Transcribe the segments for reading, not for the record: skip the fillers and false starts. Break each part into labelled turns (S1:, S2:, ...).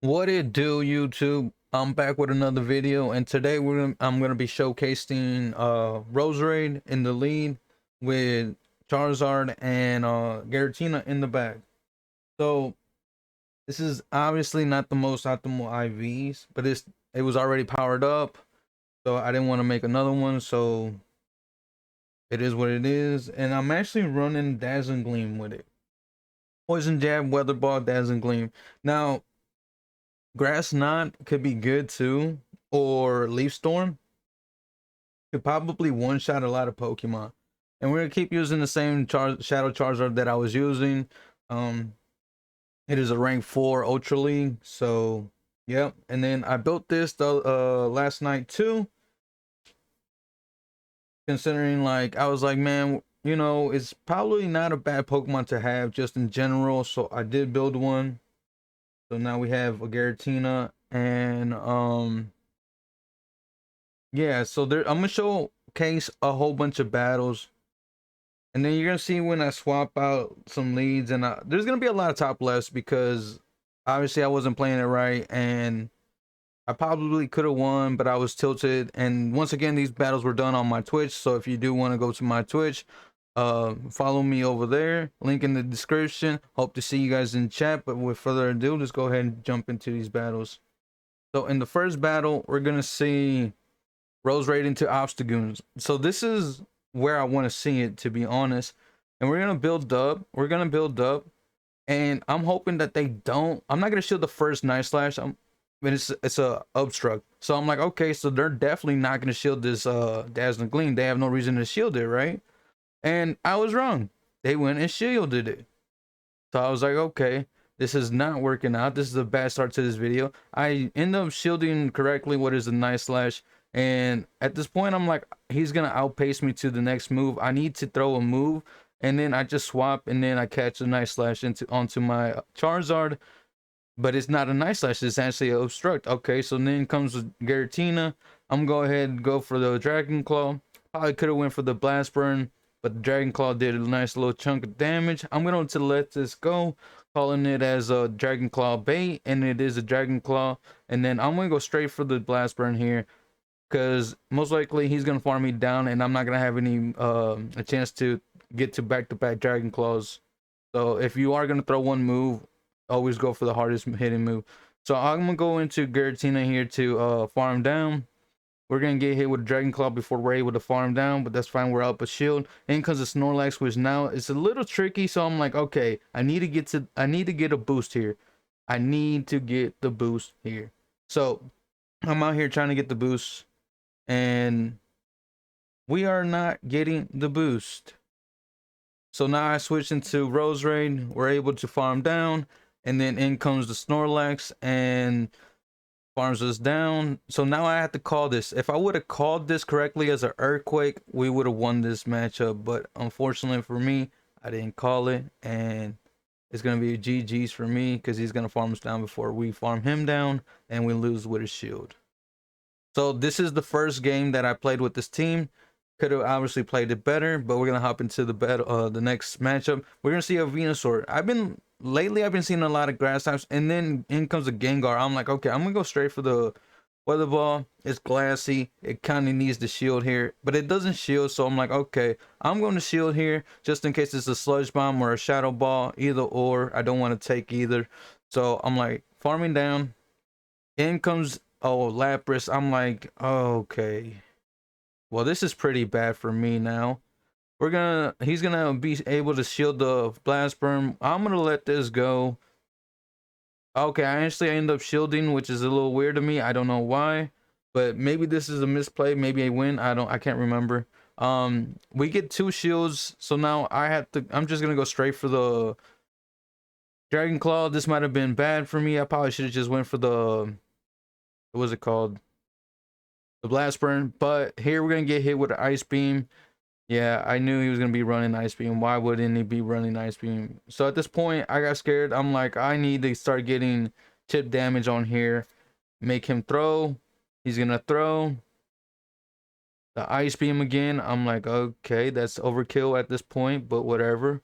S1: What it do, YouTube? I'm back with another video, and today I'm gonna be showcasing Roserade in the lead with Charizard and Giratina in the back. So this is obviously not the most optimal IVs, but it was already powered up, so I didn't want to make another one. So it is what it is, and I'm actually running Dazzling Gleam with it. Poison Jab, Weather Ball, Dazzling Gleam. Now Grass Knot could be good too, or Leaf Storm could probably one shot a lot of Pokemon. And we're gonna keep using the same Shadow Charizard that I was using. Um, it is a rank 4 Ultra League, so yep. And then I built this the last night too, considering like I was like, man, you know, it's probably not a bad Pokemon to have just in general. So I did build one. So now we have a Giratina and yeah, so there I'm gonna showcase a whole bunch of battles, and then you're gonna see when I swap out some leads, and there's gonna be a lot of top lefts because obviously I wasn't playing it right, and I probably could have won, but I was tilted. And once again, these battles were done on my Twitch, so if you do want to go to my Twitch, follow me over there. Link in the description. Hope to see you guys in chat. But with further ado, let's go ahead and jump into these battles. So in the first battle, we're gonna see Roserade into Obstagoons. So this is where I want to see it, to be honest. And we're gonna build up. We're gonna build up, and I'm hoping that they don't. I'm not gonna shield the first Night Slash. But it's a obstruct. So I'm like, okay, so they're definitely not gonna shield this Dazzling Gleam. They have no reason to shield it, right? And I was wrong. They went and shielded it. So I was like, okay, this is not working out. This is a bad start to this video. I end up shielding correctly what is a Night Slash. And at this point, I'm like, he's going to outpace me to the next move. I need to throw a move. And then I just swap, and then I catch a Night Slash onto my Charizard. But it's not a Night Slash. It's actually an Obstruct. Okay, so then comes Giratina. I'm going to go ahead and go for the Dragon Claw. Probably could have went for the Blast Burn, but the Dragon Claw did a nice little chunk of damage. I'm going to let this go, calling it as a Dragon Claw bait, and it is a Dragon Claw. And then I'm going to go straight for the Blast Burn here, because most likely he's going to farm me down, and I'm not going to have any a chance to get to back-to-back Dragon Claws. So if you are going to throw one move, always go for the hardest hitting move. So I'm going to go into Giratina here to farm down. We're gonna get hit with a Dragon Claw before we're able to farm down, but that's fine. We're up a shield. In comes the Snorlax, which now it's a little tricky. So I'm like, okay, I need to get a boost here. I need to get the boost here. So I'm out here trying to get the boost, and we are not getting the boost. So now I switch into Roserade. We're able to farm down, and then in comes the Snorlax and farms us down. So now I have to call this. If I would have called this correctly as an earthquake, we would have won this matchup. But unfortunately for me, I didn't call it, and it's gonna be a GG's for me because he's gonna farm us down before we farm him down, and we lose with his shield. So this is the first game that I played with this team. Could have obviously played it better, but we're gonna hop into the battle, the next matchup. We're gonna see a Venusaur. I've been seeing a lot of grass types, and then in comes a Gengar. I'm like, okay, I'm gonna go straight for the weather ball. It's glassy. It kind of needs the shield here, but it doesn't shield. So I'm like, okay, I'm going to shield here just in case it's a sludge bomb or a shadow ball, either or. I don't want to take either. So I'm like farming down. In comes Lapras. I'm like, okay, well, this is pretty bad for me now. He's gonna be able to shield the blast burn. I'm gonna let this go. Okay, I actually end up shielding, which is a little weird to me. I don't know why, but maybe this is a misplay, maybe a win. I can't remember. We get 2 shields, so now I'm just gonna go straight for the Dragon Claw. This might have been bad for me. I probably should have just went for the, what was it called? The blast burn. But here we're gonna get hit with an ice beam. Yeah, I knew he was gonna be running Ice Beam. Why wouldn't he be running Ice Beam? So at this point, I got scared. I'm like, I need to start getting chip damage on here. Make him throw. He's gonna throw the Ice Beam again. I'm like, okay, that's overkill at this point, but whatever.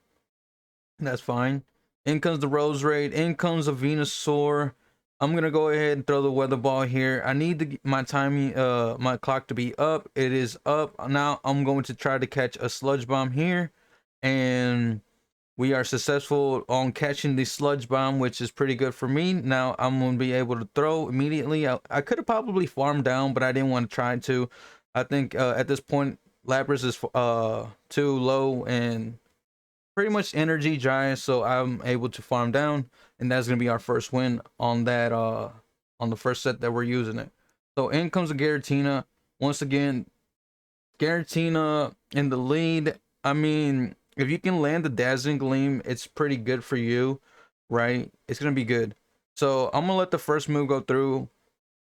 S1: That's fine. In comes the Roserade. In comes a Venusaur. I'm gonna go ahead and throw the weather ball here. I need my timing, my clock to be up. It is up now. I'm going to try to catch a sludge bomb here, and we are successful on catching the sludge bomb, which is pretty good for me. Now I'm gonna be able to throw immediately. I could have probably farmed down, but I didn't want to try to. I think at this point, Lapras is too low and pretty much energy giant, so I'm able to farm down, and that's gonna be our first win on that on the first set that we're using it. So in comes the Giratina. Once again, Giratina in the lead. I mean, if you can land the Dazzling Gleam, it's pretty good for you, right? It's gonna be good. So I'm gonna let the first move go through.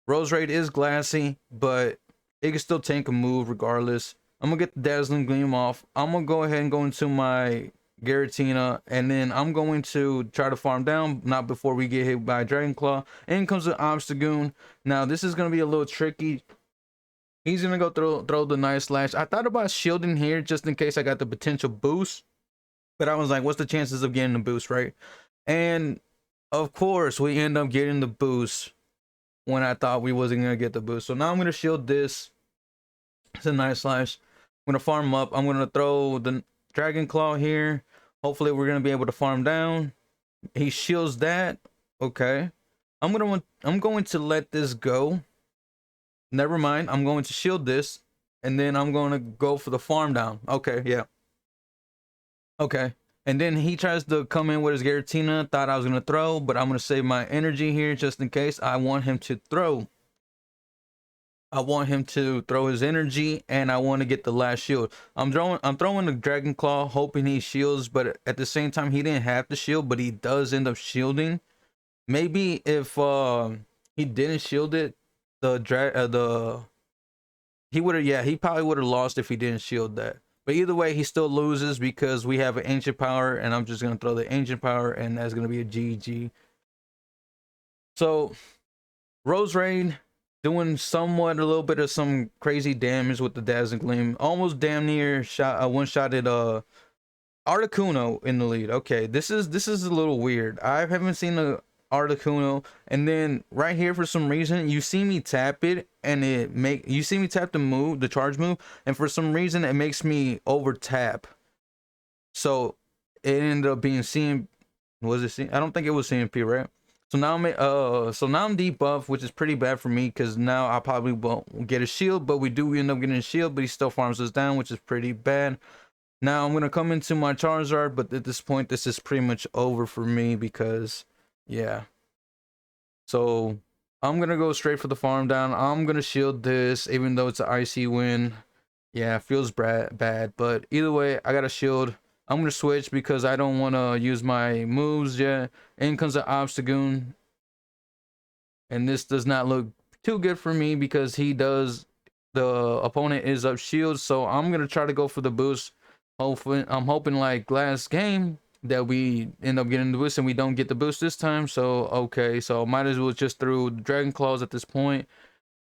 S1: Roserade is glassy, but it can still tank a move regardless. I'm gonna get the Dazzling Gleam off. I'm gonna go ahead and go into my Giratina, and then I'm going to try to farm down, not before we get hit by Dragon Claw. In comes the Obstagoon. Now this is gonna be a little tricky. He's gonna go throw the Night Slash. I thought about shielding here just in case I got the potential boost, but I was like, what's the chances of getting the boost, right? And of course, we end up getting the boost when I thought we wasn't gonna get the boost. So now I'm gonna shield this. It's a Night Slash. I'm gonna farm up. I'm gonna throw the Dragon Claw here. Hopefully we're gonna be able to farm down. He shields that. Okay. I'm going to let this go. Never mind. I'm going to shield this, and then I'm going to go for the farm down. Okay, yeah. Okay. And then he tries to come in with his Giratina. Thought I was gonna throw, but I'm gonna save my energy here just in case. I want him to throw. I want him to throw his energy, and I want to get the last shield. I'm throwing the Dragon Claw, hoping he shields, but at the same time, he didn't have to shield, but he does end up shielding. Maybe if he didn't shield it, the he would have, yeah, he probably would have lost if he didn't shield that. But either way, he still loses because we have an ancient power, and I'm just gonna throw the ancient power, and that's gonna be a GG. So Roserade doing somewhat a little bit of some crazy damage with the Dazzling Gleam. Almost damn near one-shotted Articuno in the lead. Okay, this is a little weird. I haven't seen a Articuno, and then right here for some reason you see me tap it, and you see me tap the charge move, and for some reason it makes me over tap. So it ended up being was it C? I don't think it was CMP, right? So now I'm debuff, which is pretty bad for me because now I probably won't get a shield, but we do end up getting a shield, but he still farms us down, which is pretty bad. Now I'm gonna come into my Charizard, but at this point, this is pretty much over for me because, yeah. So I'm gonna go straight for the farm down. I'm gonna shield this, even though it's an icy win. Yeah, feels bad, but either way, I got a shield. I'm gonna switch because I don't want to use my moves yet. In comes the Obstagoon, and this does not look too good for me because the opponent is up shield, so I'm gonna try to go for the boost. Hopefully, I'm hoping like last game that we end up getting the boost and we don't get the boost this time. So okay, so might as well just throw Dragon Claws at this point.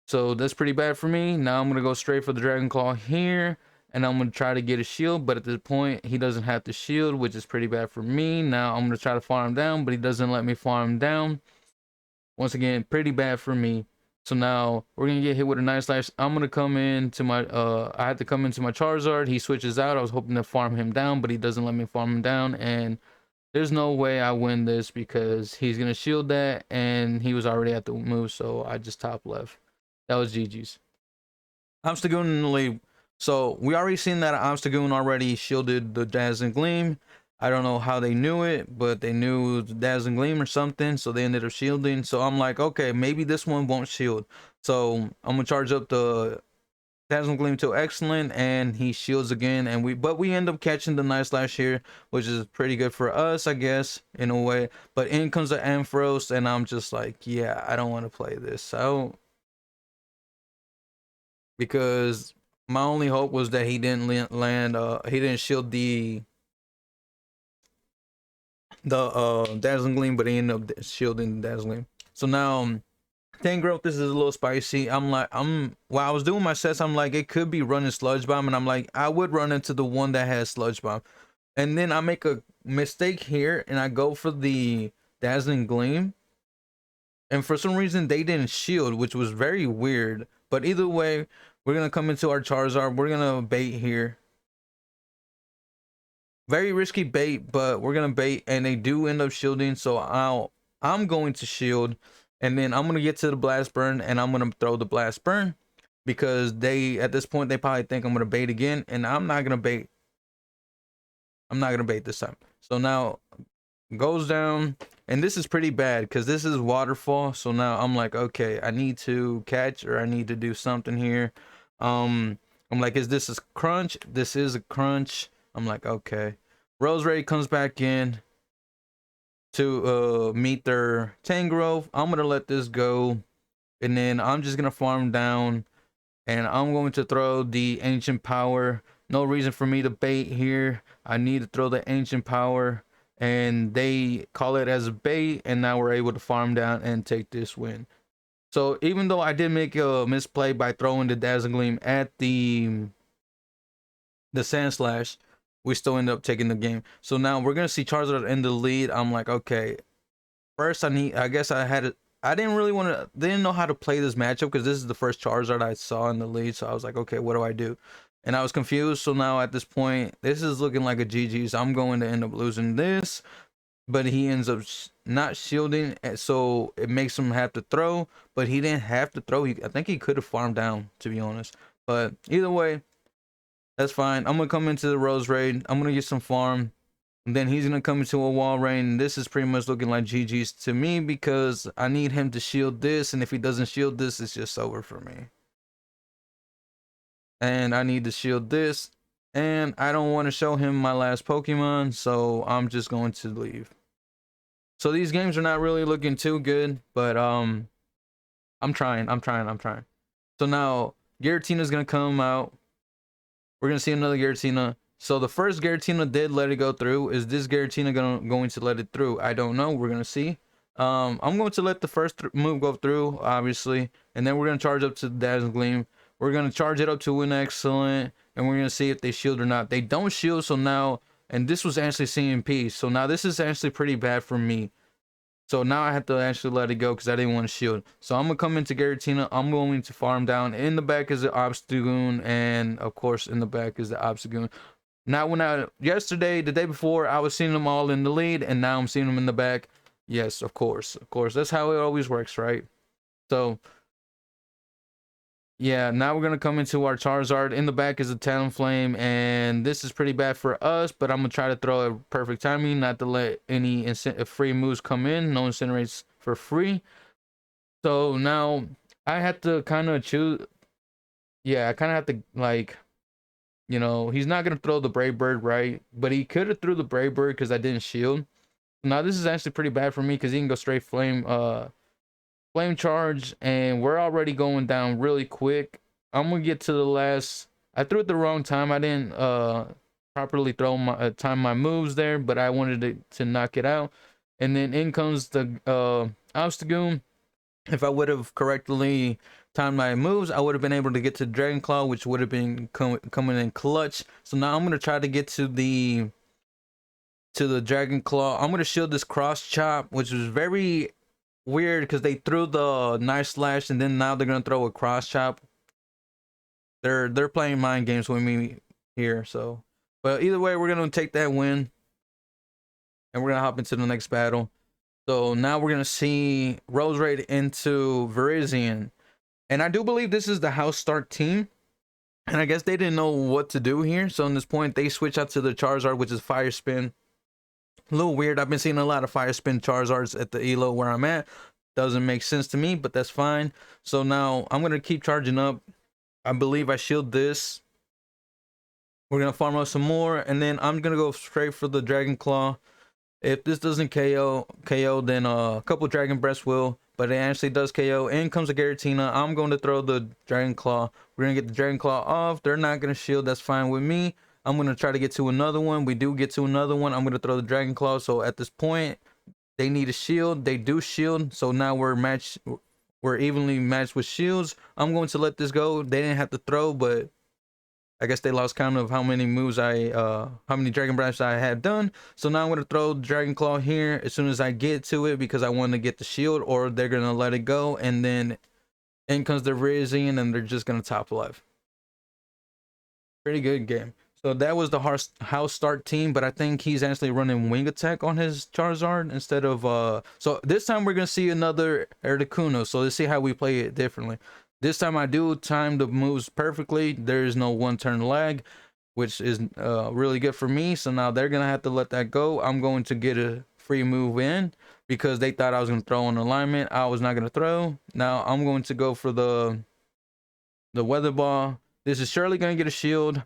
S1: So that's pretty bad for me. Now I'm gonna go straight for the Dragon Claw here, and I'm gonna try to get a shield, but at this point he doesn't have the shield, which is pretty bad for me. Now I'm gonna try to farm down, but he doesn't let me farm down. Once again, pretty bad for me. So now we're gonna get hit with a Night Slash. I'm gonna come into my I had to come into my Charizard. He switches out. I was hoping to farm him down, but he doesn't let me farm him down, and there's no way I win this because he's gonna shield that, and he was already at the move, so I just top left. That was GG's. Obstagoon in the lead. So we already seen that Obstagoon already shielded the Dazzling Gleam. I don't know how they knew it, but they knew the Dazzling Gleam or something, so they ended up shielding. So I'm like, okay, maybe this one won't shield. So I'm gonna charge up the Dazzling Gleam to excellent, and he shields again, and we end up catching the Night Slash here, which is pretty good for us, I guess, in a way. But in comes the Ampharos, and I'm just like, yeah, I don't want to play this. So because my only hope was that he didn't land he didn't shield the Dazzling Gleam, but he ended up shielding the Dazzling Gleam. So now 10 growth, this is a little spicy. While I was doing my sets, I'm like, it could be running Sludge Bomb, and I'm like, I would run into the one that has Sludge Bomb. And then I make a mistake here, and I go for the Dazzling Gleam. and for some reason they didn't shield, which was very weird. But either way, we're gonna come into our Charizard. We're gonna bait here. Very risky bait, but we're gonna bait, and they do end up shielding. So I'm going to shield, and then I'm gonna get to the blast burn, and I'm gonna throw the blast burn because they at this point they probably think I'm gonna bait again, and I'm not gonna bait. I'm not gonna bait this time. So now goes down, and this is pretty bad because this is waterfall. So now I'm like, okay, I need to catch, or I need to do something here. I'm like, is this a crunch? This is a crunch. I'm like, okay. Roserade comes back in to meet their Tangrowth. I'm gonna let this go, and then I'm just gonna farm down, and I'm going to throw the ancient power. No reason for me to bait here. I need to throw the ancient power, and they call it as a bait, and now we're able to farm down and take this win. So even though I did make a misplay by throwing the Dazzling Gleam at the Sand Slash, we still end up taking the game. So now we're gonna see Charizard in the lead. I'm like, okay, first I guess I didn't really didn't know how to play this matchup because this is the first Charizard I saw in the lead. So I was like, okay, what do I do? And I was confused. So now at this point, this is looking like a GG. So I'm going to end up losing this, but he ends up not shielding, so it makes him have to throw. But he didn't have to throw. I think he could have farmed down, to be honest. But either way, that's fine. I'm gonna come into the Roserade. I'm gonna get some farm. And then he's gonna come into a wall rain. This is pretty much looking like GG's to me because I need him to shield this, and if he doesn't shield this, it's just over for me. And I need to shield this, and I don't want to show him my last Pokemon, so I'm just going to leave. So these games are not really looking too good, but I'm trying. So now Giratina's gonna come out. We're gonna see another Giratina. So the first Giratina did let it go through. Is this Giratina going to let it through? I don't know. We're gonna see. I'm going to let the first move go through, obviously, and then we're gonna charge up to the Dazzling Gleam. We're gonna charge it up to an excellent, and we're gonna see if they shield or not. They don't shield, so now, and this was actually CMP. So now this is actually pretty bad for me. So now I have to actually let it go because I didn't want to shield. So I'm gonna come into Giratina. I'm going to farm down. In the back is the Obstagoon, and of course in the back is the Obstagoon. Now yesterday, the day before, I was seeing them all in the lead, and now I'm seeing them in the back. Yes, of course. That's how it always works, right? So yeah, now we're gonna come into our Charizard. In the back is a Talonflame, and this is pretty bad for us, but I'm gonna try to throw a perfect timing, not to let any free moves come in. No incinerates for free. So now I have to kind of choose. Yeah, I kind of have to, like, he's not gonna throw the Brave Bird, right? But he could have threw the Brave Bird because I didn't shield. Now this is actually pretty bad for me because he can go straight flame charge, and we're already going down really quick. I'm gonna get to the last. I threw it the wrong time. I didn't properly throw my time my moves there, but I wanted to knock it out. And then in comes the Obstagoon. If I would have correctly timed my moves, I would have been able to get to Dragon Claw, which would have been coming in clutch. So now I'm gonna try to get to the Dragon Claw. I'm gonna shield this Cross Chop, which is very weird because they threw the Knife Slash, and then now they're gonna throw a Cross Chop. They're playing mind games with me here. So, but either way, we're gonna take that win, and we're gonna hop into the next battle. So now we're gonna see Roserade into Virizion, and I do believe this is the house start team. And I guess they didn't know what to do here, so in this point they switch out to the Charizard, which is Fire Spin. A little weird. I've been seeing a lot of Fire Spin Charizards at the Elo where I'm at. Doesn't make sense to me, but that's fine. So now I'm gonna keep charging up. I believe I shield this. We're gonna farm out some more, and then I'm gonna go straight for the Dragon Claw. If this doesn't KO, then a couple Dragon Breaths will, but it actually does KO. In comes a Giratina. I'm going to throw the Dragon Claw. We're gonna get the Dragon Claw off. They're not gonna shield. That's fine with me. I'm gonna try to get to another one. We do get to another one. I'm gonna throw the Dragon Claw. So at this point, they need a shield. They do shield. So now we're evenly matched with shields. I'm going to let this go. They didn't have to throw, but I guess they lost count of how many moves how many Dragon Breaths I had done. So now I'm gonna throw Dragon Claw here as soon as I get to it because I want to get the shield, or they're gonna let it go, and then in comes the Rizian, and they're just gonna top left. Pretty good game. So that was the house start team, but I think he's actually running wing attack on his Charizard instead of so this time we're gonna see another Articuno. So let's see how we play it differently. This time I do time the moves perfectly. There is no one turn lag, which is really good for me. So now they're gonna have to let that go. I'm going to get a free move in because they thought I was gonna throw an alignment. I was not gonna throw. Now I'm going to go for the weather ball. This is surely gonna get a shield.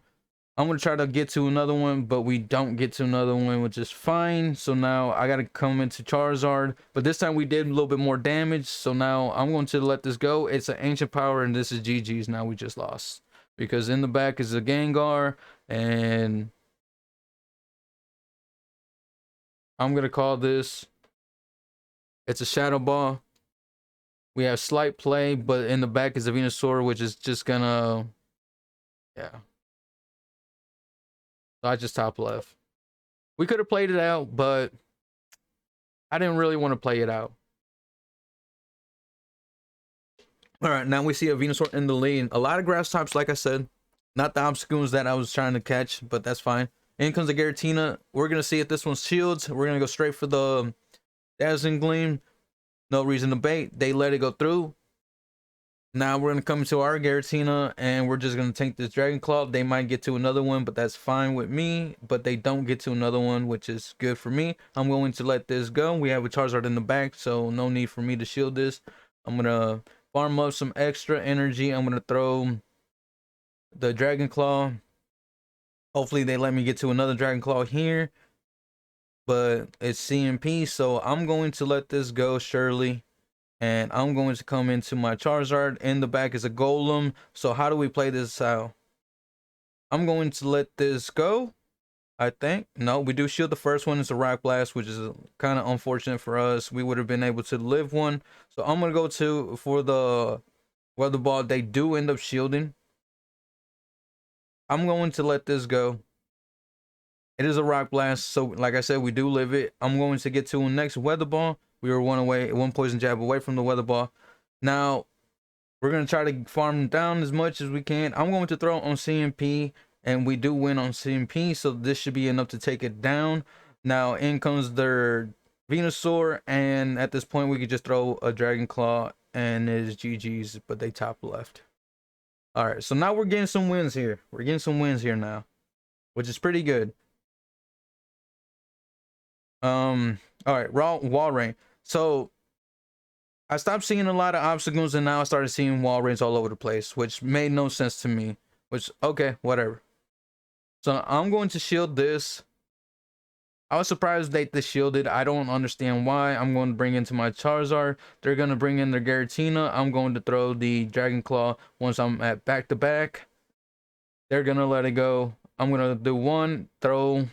S1: I'm gonna try to get to another one, but we don't get to another one, which is fine. So now I gotta come into Charizard, but this time we did a little bit more damage. So now I'm going to let this go. It's an ancient power, and this is GG's. Now we just lost because in the back is a Gengar, and I'm gonna call this. It's a Shadow Ball. We have slight play, but in the back is a Venusaur, which is just gonna, yeah. So I just top left. We could have played it out, but I didn't really want to play it out. All right, now we see a Venusaur in the lead. A lot of grass types, like I said. Not the obstacles that I was trying to catch, but that's fine. In comes the Giratina. We're going to see if this one shields. We're going to go straight for the Dazzling Gleam. No reason to bait. They let it go through. Now we're going to come to our Giratina, and we're just going to take this Dragon Claw. They might get to another one, but that's fine with me. But they don't get to another one, which is good for me. I'm going to let this go. We have a Charizard in the back, so no need for me to shield this. I'm going to farm up some extra energy. I'm going to throw the Dragon Claw. Hopefully they let me get to another Dragon Claw here. But it's CMP, so I'm going to let this go, surely. And I'm going to come into my Charizard. In the back is a Golem. So how do we play this out? I'm going to let this go, I think. No, we do shield the first one. It's a Rock Blast, which is kind of unfortunate for us. We would have been able to live one. So I'm going to go for the Weather Ball. They do end up shielding. I'm going to let this go. It is a Rock Blast. So like I said, we do live it. I'm going to get to the next Weather Ball. We were one poison jab away from the Weather Ball. Now, we're going to try to farm down as much as we can. I'm going to throw on CMP, and we do win on CMP, so this should be enough to take it down. Now, in comes their Venusaur, and at this point, we could just throw a Dragon Claw, and it is GG's, but they top left. All right, so now we're getting some wins here. We're getting some wins here now, which is pretty good. All right, wall rain. So I stopped seeing a lot of obstacles, and now I started seeing wall rains all over the place, which made no sense to me. Which, okay, whatever. So I'm going to shield this. I was surprised they shielded. I don't understand why. I'm going to bring into my Charizard. They're going to bring in their Giratina. I'm going to throw the Dragon Claw once I'm at back-to-back. They're going to let it go. I'm going to do one, throw.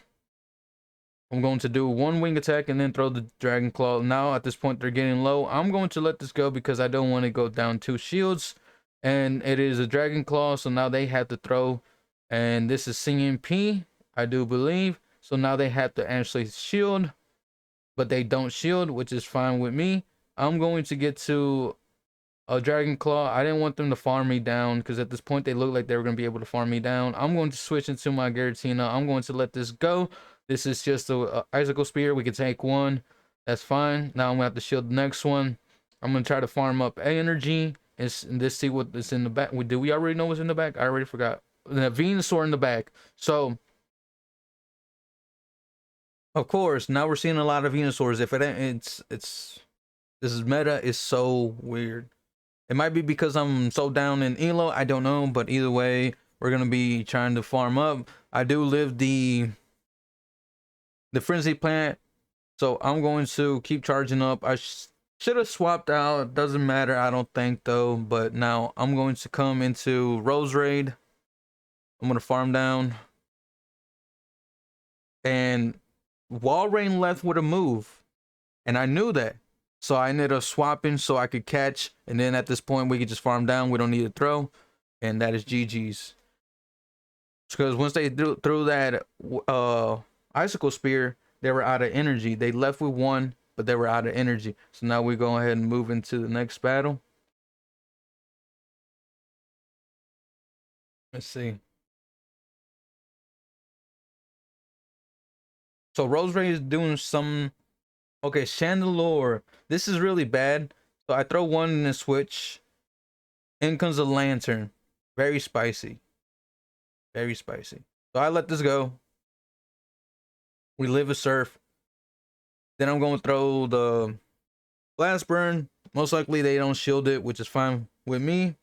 S1: I'm going to do one wing attack and then throw the Dragon Claw. Now, at this point, they're getting low. I'm going to let this go because I don't want to go down 2 shields. And it is a Dragon Claw, so now they have to throw. And this is CMP, I do believe. So now they have to actually shield. But they don't shield, which is fine with me. I'm going to get to a Dragon Claw. I didn't want them to farm me down because at this point, they looked like they were going to be able to farm me down. I'm going to switch into my Giratina. I'm going to let this go. This is just a Icicle Spear. We can take one. That's fine. Now I'm going to have to shield the next one. I'm going to try to farm up energy. And let's see what is in the back. Do we already know what's in the back? I already forgot. The Venusaur in the back. So, of course, now we're seeing a lot of Venusaurs. If it ain't, this is meta is so weird. It might be because I'm so down in Elo. I don't know. But either way, we're going to be trying to farm up. I do live the Frenzy Plant, so I'm going to keep charging up. I should have swapped out. It doesn't matter, I don't think, though. But now I'm going to come into Roserade. I'm going to farm down. And Wall Rain left with a move. And I knew that. So I ended up swapping so I could catch. And then at this point, we could just farm down. We don't need to throw. And that is GG's. Because once they threw that icicle spear, they were out of energy. They left with one, but they were out of energy. So now we go ahead and move into the next battle. Let's see. So Roserade is doing some. Okay, Chandelure. This is really bad. So I throw one in the switch. In comes a lantern. Very spicy. Very spicy. So I let this go. We live a surf. Then I'm going to throw the blast burn. Most likely they don't shield it, which is fine with me.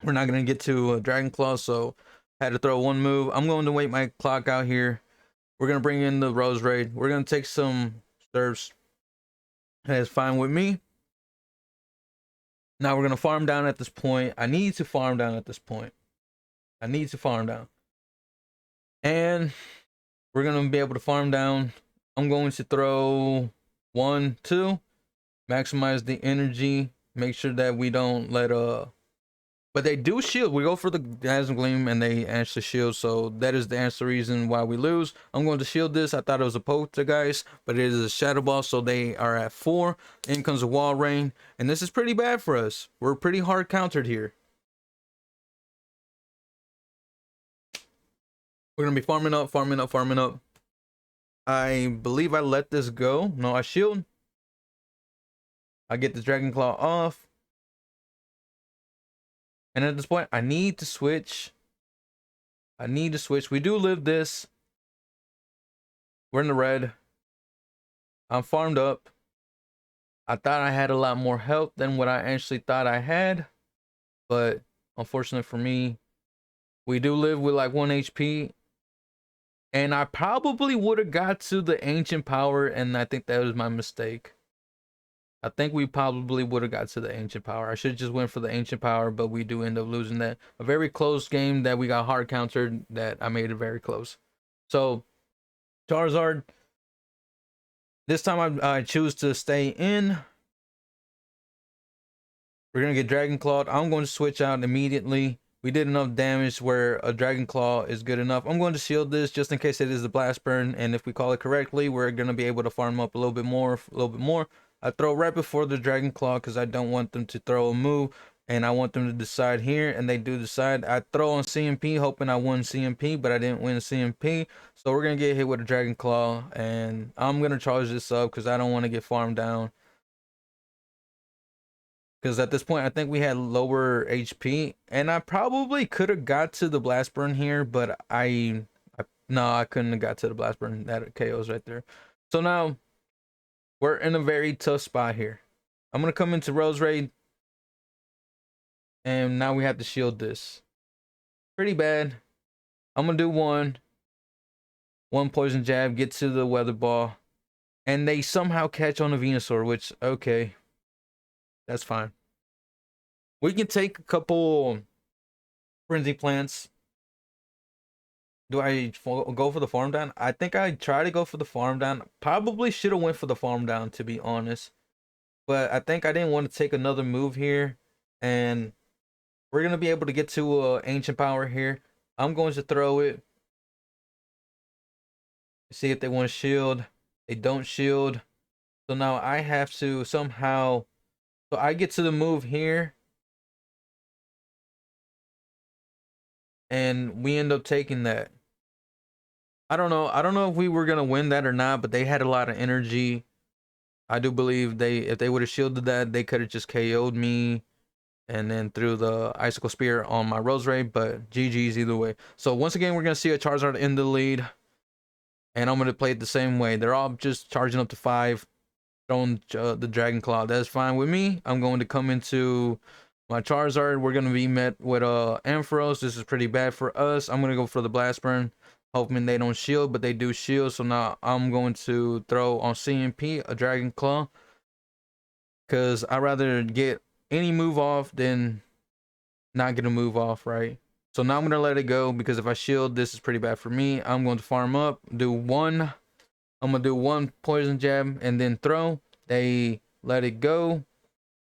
S1: We're not going to get to Dragon Claw, so had to throw one move. I'm going to wait my clock out here. We're going to bring in the Roserade. We're going to take some serves. That's fine with me. Now we're going to farm down at this point. I need to farm down at this point. I need to farm down. And we're going to be able to farm down. I'm going to throw 1, 2. Maximize the energy. Make sure that we don't let but they do shield. We go for the Dazzling Gleam and they actually shield. So that is the answer reason why we lose. I'm going to shield this. I thought it was a Poltergeist, but it is a Shadow Ball. So they are at 4. In comes a Wall Rain. And this is pretty bad for us. We're pretty hard countered here. We're going to be farming up, farming up, farming up. I believe I let this go. No, I shield. I get the Dragon Claw off. And at this point, I need to switch. I need to switch. We do live this. We're in the red. I'm farmed up. I thought I had a lot more health than what I actually thought I had. But unfortunately for me, we do live with like 1 HP. And I probably would have got to the Ancient Power. And I think that was my mistake. I think we probably would have got to the Ancient Power. I should have just went for the Ancient Power, but we do end up losing that. A very close game that we got hard countered that I made it very close. So, Charizard. This time I choose to stay in. We're going to get Dragon Clawed. I'm going to switch out immediately. We did enough damage where a Dragon Claw is good enough. I'm going to shield this just in case it is the Blast Burn. And if we call it correctly, we're going to be able to farm up a little bit more, I throw right before the Dragon Claw because I don't want them to throw a move. And I want them to decide here. And they do decide. I throw on CMP hoping I won CMP. But I didn't win CMP. So we're going to get hit with a Dragon Claw. And I'm going to charge this up because I don't want to get farmed down. Because at this point, I think we had lower HP. And I probably could have got to the Blast Burn here. But no, I couldn't have got to the Blast Burn. That KO's right there. So now we're in a very tough spot here. I'm going to come into Roserade. And now we have to shield this. Pretty bad. I'm going to do one Poison Jab, get to the Weather Ball. And they somehow catch on the Venusaur, which, okay. That's fine. We can take a couple Frenzy Plants. Do I go for the farm down? I think I try to go for the farm down. Probably should have went for the farm down, to be honest. But I think I didn't want to take another move here. And we're going to be able to get to Ancient Power here. I'm going to throw it. See if they want to shield. They don't shield. So now I have to somehow... So I get to the move here. And we end up taking that. I don't know. I don't know if we were going to win that or not, but they had a lot of energy. I do believe if they would have shielded that, they could have just KO'd me and then threw the Icicle Spear on my Roserade, but GG's either way. So once again, we're going to see a Charizard in the lead. And I'm going to play it the same way. They're all just charging up to 5, throwing the Dragon Claw. That's fine with me. I'm going to come into my Charizard. We're going to be met with Ampharos. This is pretty bad for us. I'm going to go for the Blast Burn, hoping they don't shield, but they do shield. So now I'm going to throw on CMP a Dragon Claw, because I'd rather get any move off than not get a move off, right? So now I'm going to let it go, because if I shield, this is pretty bad for me. I'm going to farm up, do one. I'm going to do one Poison Jab and then throw. They let it go.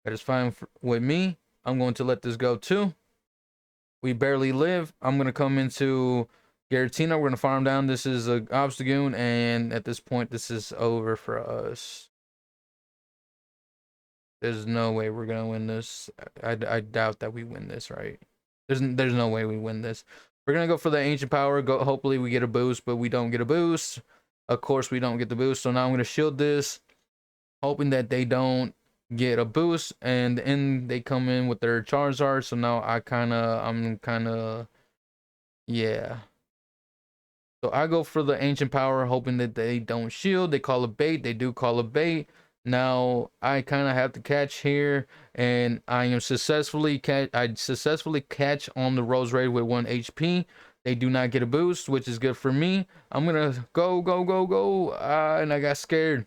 S1: That is fine with me. I'm going to let this go too. We barely live. I'm gonna come into Giratina. We're gonna farm down. This is a Obstagoon, and at this point, this is over for us. There's no way we're gonna win this. I doubt that we win this, right? There's no way we win this. We're gonna go for the ancient power. Go. Hopefully we get a boost, but we don't get a boost. Of course we don't get the boost. So now I'm gonna shield this, hoping that they don't get a boost, and then they come in with their Charizard. So now I'm kind of, yeah. So I go for the ancient power, hoping that they don't shield. They call a bait. They do call a bait. Now I kind of have to catch here, and I successfully catch on the Roserade with 1 HP. They do not get a boost, which is good for me. I'm gonna go, and I got scared.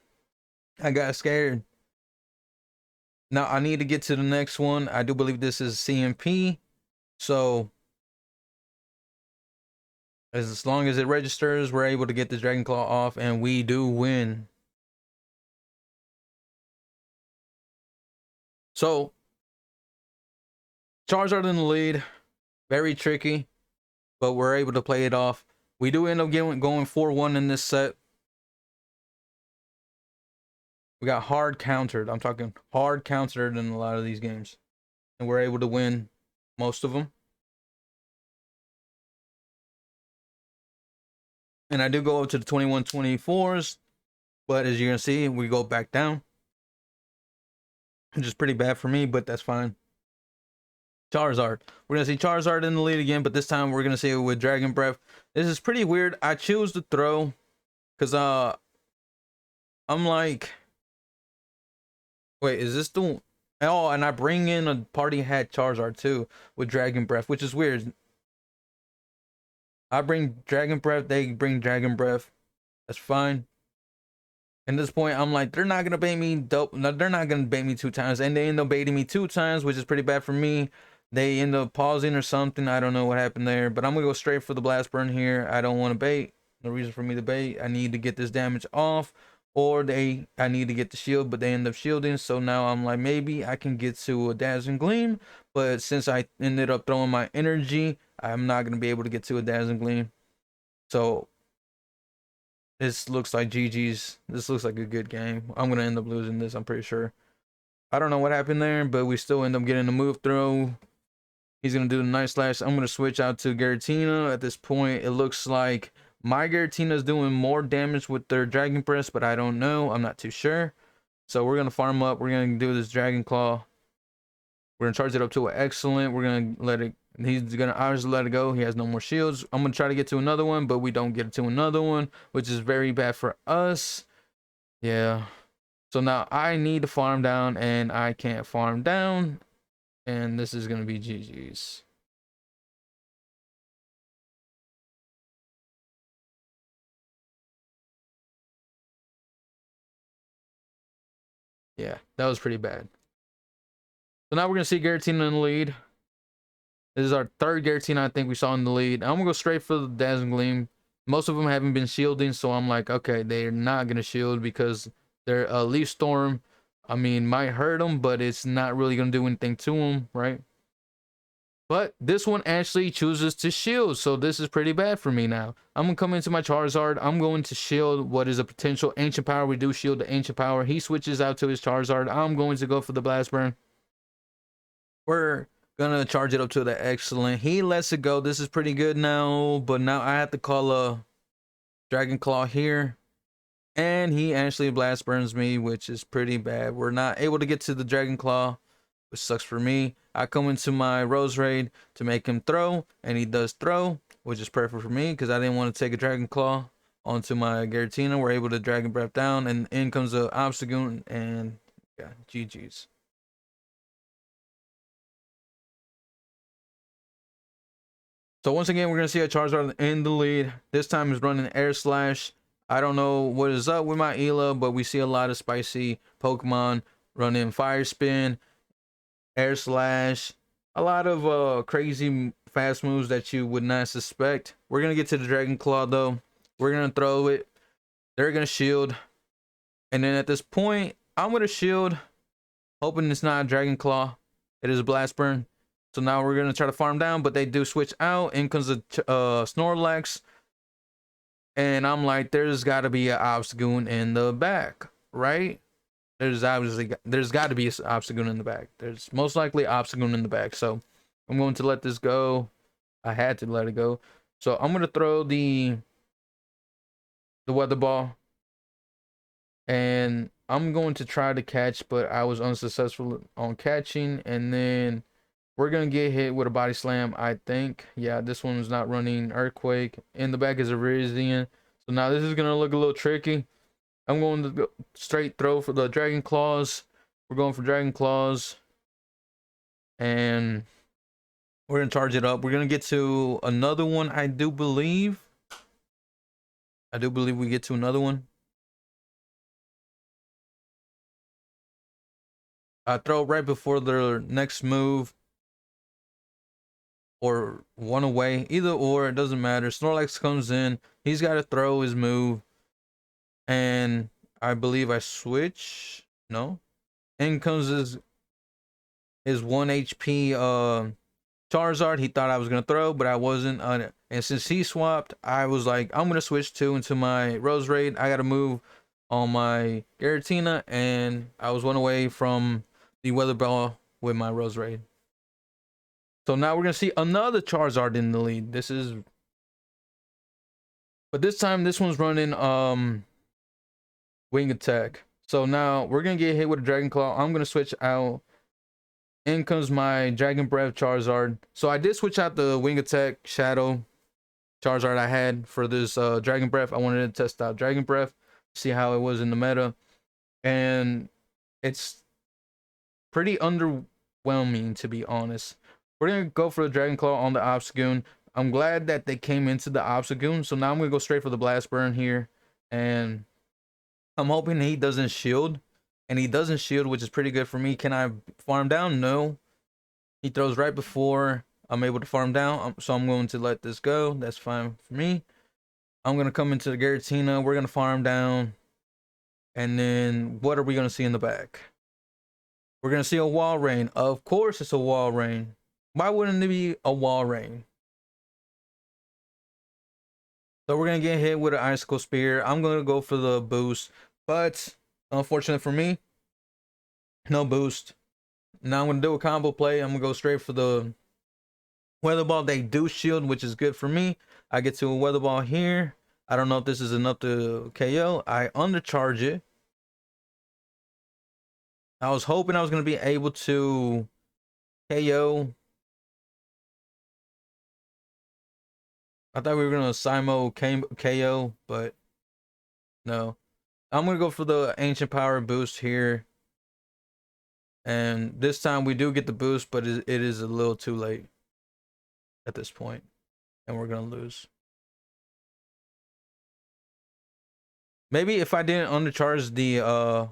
S1: Now I need to get to the next one. I do believe this is CMP, so as long as it registers, we're able to get the Dragon Claw off, and we do win. So, Charizard in the lead, very tricky, but we're able to play it off. We do end up going 4-1 in this set. We got hard countered. I'm talking hard countered in a lot of these games, and we're able to win most of them. And I do go up to the 21-24s, but as you're gonna see, we go back down, which is pretty bad for me, but that's fine. Charizard. We're gonna see Charizard in the lead again, but this time we're gonna see it with Dragon Breath. This is pretty weird. I choose to throw because I'm like, wait, is this the, oh, and I bring in a party hat Charizard too with Dragon Breath, which is weird. I bring Dragon Breath, they bring Dragon Breath. That's fine. At this point, I'm like, they're not gonna bait me dope. No, they're not gonna bait me 2 times, and they end up baiting me 2 times, which is pretty bad for me. They end up pausing or something. I don't know what happened there, but I'm gonna go straight for the blast burn here. I don't want to bait. No reason for me to bait. I need to get this damage off, or I need to get the shield, but they end up shielding. So now I'm like, maybe I can get to a Dazzling Gleam, but since I ended up throwing my energy, I'm not gonna be able to get to a Dazzling Gleam. So this looks like GG's. This looks like a good game. I'm gonna end up losing this, I'm pretty sure. I don't know what happened there, but we still end up getting the move throw. He's gonna do the Night Slash. I'm gonna switch out to Giratina. At this point, it looks like my Giratina is doing more damage with their Dragon Breath, but I don't know. I'm not too sure. So we're gonna farm up. We're gonna do this Dragon Claw. We're gonna charge it up to an excellent. We're gonna let it. He's gonna obviously let it go. He has no more shields. I'm gonna try to get to another one, but we don't get to another one, which is very bad for us. Yeah. So now I need to farm down, and I can't farm down. And this is gonna be GG's. Yeah, that was pretty bad. So now we're gonna see Giratina in the lead. This is our 3rd Giratina I think we saw in the lead. I'm gonna go straight for the Dazzling Gleam. Most of them haven't been shielding, so I'm like, okay, they're not gonna shield because their Leaf Storm, I mean, might hurt them, but it's not really gonna do anything to them, right? But this one actually chooses to shield, so this is pretty bad for me now. I'm gonna come into my Charizard. I'm going to shield what is a potential Ancient Power. We do shield the Ancient Power. He switches out to his Charizard. I'm going to go for the Blast Burn. We're gonna charge it up to the excellent. He lets it go. This is pretty good now, but now I have to call a Dragon Claw here. And he actually Blast Burns me, which is pretty bad. We're not able to get to the Dragon Claw, which sucks for me. I come into my Roserade to make him throw, and he does throw, which is perfect for me because I didn't want to take a Dragon Claw onto my Giratina. We're able to Dragon Breath down, and in comes the Obstagoon, and yeah, GG's. So once again, we're gonna see a Charizard in the lead. This time is running Air Slash. I don't know what is up with my Ela, but we see a lot of spicy Pokemon running Fire Spin, Air Slash, a lot of crazy fast moves that you would not suspect. We're gonna get to the Dragon Claw though. We're gonna throw it. They're gonna shield, and then at this point, I'm gonna shield, hoping it's not a Dragon Claw. It is a Blast Burn. So now we're gonna try to farm down, but they do switch out. In comes the Snorlax, and I'm like, there's got to be an Obstagoon in the back, right? There's got to be an Obstagoon in the back. There's most likely Obstagoon in the back. So I'm going to let this go. I had to let it go. So I'm gonna throw the weather ball, and I'm going to try to catch, but I was unsuccessful on catching, and then we're gonna get hit with a body slam, I think. Yeah, this one's not running Earthquake. In the back is a Virizion. So now this is gonna look a little tricky. I'm going to go straight throw for the Dragon Claws. We're going for Dragon Claws, and we're gonna charge it up. We're gonna get to another one, I do believe. We get to another one. I throw right before their next move, or one away, either or, it doesn't matter. Snorlax comes in, he's got to throw his move, and I believe I switch. No, in comes his 1 HP Charizard. He thought I was gonna throw, but I wasn't. And since he swapped, I was like, I'm gonna switch into my Roserade. I got to move on my Giratina, and I was one away from the Weather Ball with my Roserade. So now we're gonna see another Charizard in the lead. But this time this one's running Wing Attack. So now we're gonna get hit with a Dragon Claw. I'm gonna switch out. In comes my Dragon Breath Charizard. So I did switch out the Wing Attack Shadow Charizard I had for this Dragon Breath. I wanted to test out Dragon Breath, see how it was in the meta, and it's pretty underwhelming, to be honest. We're gonna go for the Dragon Claw on the Obstagoon. I'm glad that they came into the Obstagoon, so now I'm gonna go straight for the Blast Burn here, and I'm hoping he doesn't shield, and he doesn't shield, which is pretty good for me. Can I farm down? No. He throws right before I'm able to farm down, so I'm going to let this go. That's fine for me. I'm gonna come into the Giratina. We're gonna farm down, and then what are we gonna see in the back? We're gonna see a Wall Rain. Of course, it's a Wall Rain. Why wouldn't it be a Wall Rain? So we're gonna get hit with an Icicle Spear. I'm gonna go for the boost, but unfortunate for me, no boost. Now I'm gonna do a combo play. I'm gonna go straight for the Weather Ball. They do shield, which is good for me. I get to a Weather Ball here. I don't know if this is enough to KO. I undercharge it. I was hoping I was gonna be able to KO. I thought we were gonna Simo KO, but no. I'm gonna go for the Ancient Power boost here, and this time we do get the boost, but it is a little too late at this point, and we're gonna lose. Maybe if I didn't undercharge the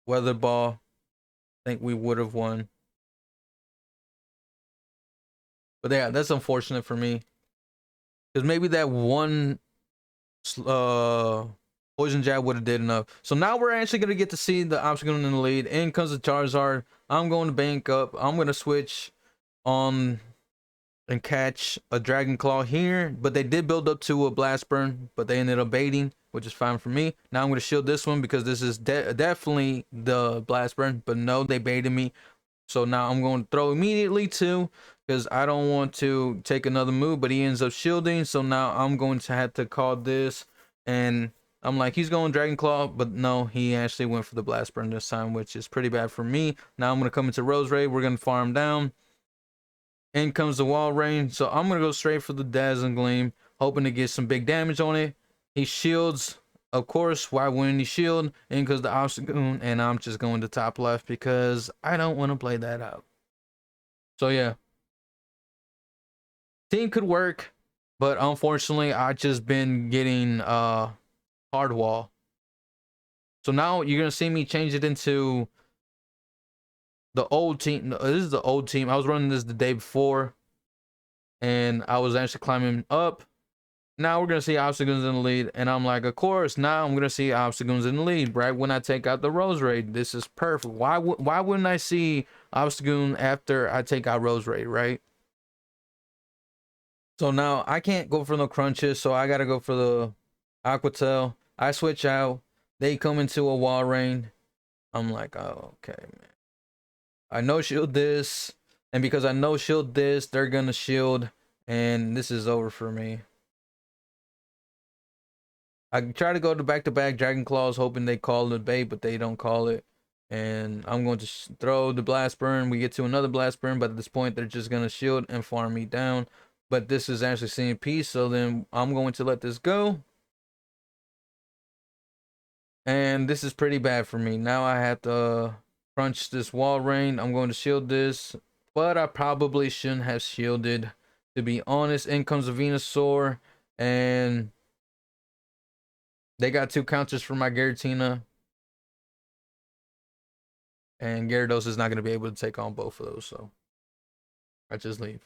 S1: Weather Ball, I think we would have won. But yeah, that's unfortunate for me, because maybe that one Poison Jab would have did enough. So now we're actually gonna get to see the Obstacle in the lead. In comes the Charizard. I'm going to bank up. I'm gonna switch on and catch a Dragon Claw here, but they did build up to a Blast Burn, but they ended up baiting, which is fine for me. Now I'm gonna shield this one because this is definitely the Blast Burn, but no, they baited me. So now I'm going to throw immediately too, because I don't want to take another move, but he ends up shielding. So now I'm going to have to call this, and I'm like, he's going Dragon Claw, but no, he actually went for the Blast Burn this time, which is pretty bad for me. Now I'm going to come into Roserade. We're going to farm down. In comes the Wall Rain. So I'm going to go straight for the Dazzling Gleam, hoping to get some big damage on it. He shields. Of course, why wouldn't he shield? In comes the Obstacle, and I'm just going to top left because I don't want to play that out. So yeah, team could work, but unfortunately, I just been getting hard wall. So now you're gonna see me change it into the old team. This is the old team. I was running this the day before, and I was actually climbing up. Now we're gonna see obstacles in the lead, and I'm like, of course, now I'm gonna see obstacles in the lead, right? When I take out the Roserade, this is perfect. Why wouldn't I see obstacle after I take out Roserade, right? So now I can't go for no crunches, so I gotta go for the Aquatail. I switch out. They come into a wall rain. I'm like, oh, okay, man. I no shield this, and because I no shield this, they're gonna shield, and this is over for me. I try to go to back Dragon Claws, hoping they call it bait, but they don't call it. And I'm going to throw the Blast Burn. We get to another Blast Burn, but at this point, they're just going to shield and farm me down. But this is actually seeing peace, so then I'm going to let this go. And this is pretty bad for me. Now I have to crunch this wall rain. I'm going to shield this, but I probably shouldn't have shielded. To be honest, in comes a Venusaur, and they got 2 counters for my Giratina. And Gyarados is not going to be able to take on both of those, so I just leave.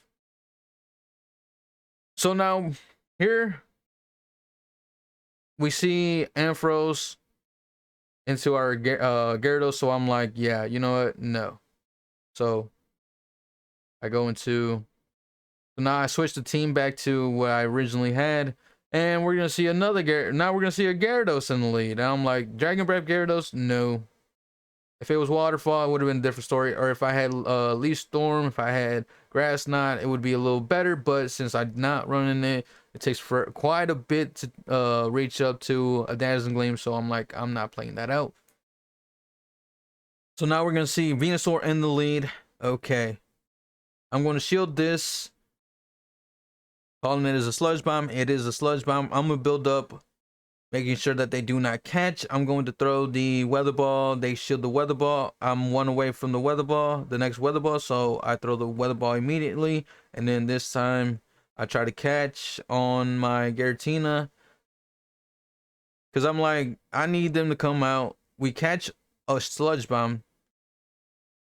S1: So now, here, we see Ampharos into our Gyarados, so I'm like, yeah, you know what? No. So, I go into... So now I switch the team back to what I originally had, and we're going to see another Now we're going to see a Gyarados in the lead. And I'm like, Dragon Breath Gyarados? No. If it was Waterfall, it would have been a different story. Or if I had Leaf Storm, if I had Grass Knot, it would be a little better. But since I'm not running it, it takes for quite a bit to reach up to a Dazzling Gleam. So I'm like, I'm not playing that out. So now we're going to see Venusaur in the lead. Okay. I'm going to shield this. Calling it as a Sludge Bomb. It is a Sludge Bomb. I'm going to build up, making sure that they do not catch. I'm going to throw the Weather Ball. They shield the Weather Ball. I'm 1 away from the Weather Ball, the next Weather Ball. So I throw the Weather Ball immediately. And then this time I try to catch on my Giratina. Because I'm like, I need them to come out. We catch a Sludge Bomb.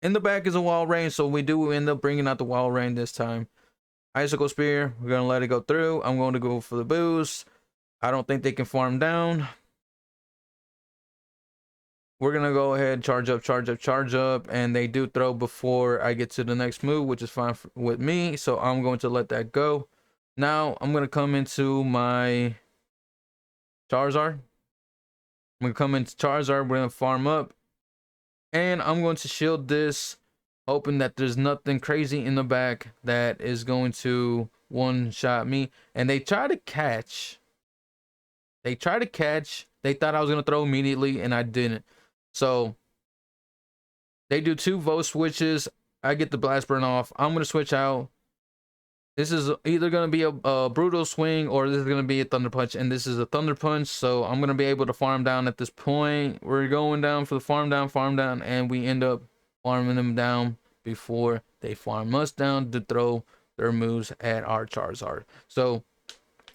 S1: In the back is a Wall Rain. So we do end up bringing out the Wall Rain this time. Icicle Spear. We're going to let it go through. I'm going to go for the boost. I don't think they can farm down. We're going to go ahead, charge up, and they do throw before I get to the next move, which is fine with me, so I'm going to let that go. Now, I'm going to come into my Charizard. I'm going to come into Charizard, we're going to farm up, and I'm going to shield this, hoping that there's nothing crazy in the back that is going to one-shot me, and they try to catch. They thought I was going to throw immediately, and I didn't. So, they do 2 Vote switches. I get the Blast Burn off. I'm going to switch out. This is either going to be a Brutal Swing, or this is going to be a Thunder Punch. And this is a Thunder Punch, so I'm going to be able to farm down at this point. We're going down for the farm down, and we end up farming them down before they farm us down to throw their moves at our Charizard. So,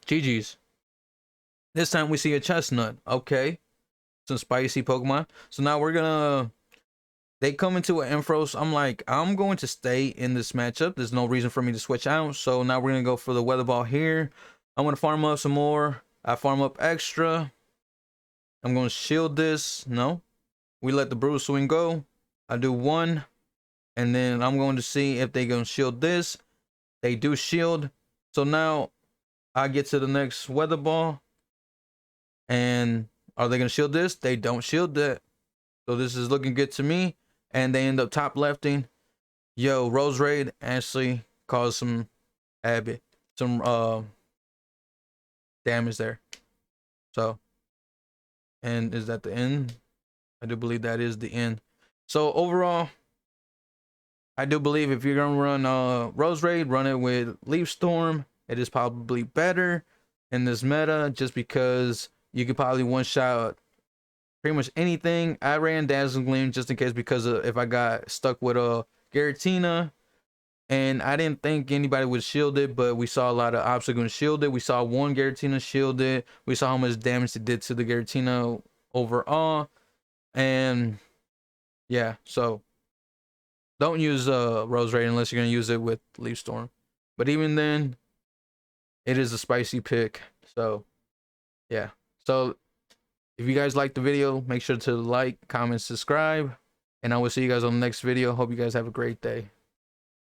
S1: GG's. This time we see a Chestnut. Okay. Some spicy Pokemon. So now we're gonna... They come into an Ampharos. I'm like, I'm going to stay in this matchup. There's no reason for me to switch out. So now we're going to go for the Weather Ball here. I'm going to farm up some more. I farm up extra. I'm going to shield this. No. We let the Brutal Swing go. I do 1. And then I'm going to see if they're going to shield this. They do shield. So now I get to the next Weather Ball. And are they going to shield this? They don't shield that. So this is looking good to me. And they end up top lefting. Yo, Roserade actually caused some damage there. So, and is that the end? I do believe that is the end. So overall, I do believe if you're gonna run Roserade, run it with Leaf Storm. It is probably better in this meta, just because you could probably one-shot pretty much anything. I ran Dazzling Gleam just in case, because if I got stuck with a Giratina, and I didn't think anybody would shield it, but we saw a lot of obstacles shield it. We saw 1 Giratina shield it. We saw how much damage it did to the Giratina overall. And yeah, so don't use Roserade unless you're gonna use it with Leaf Storm. But even then, it is a spicy pick. So yeah. So if you guys like the video, make sure to like, comment, subscribe, and I will see you guys on the next video. Hope you guys have a great day.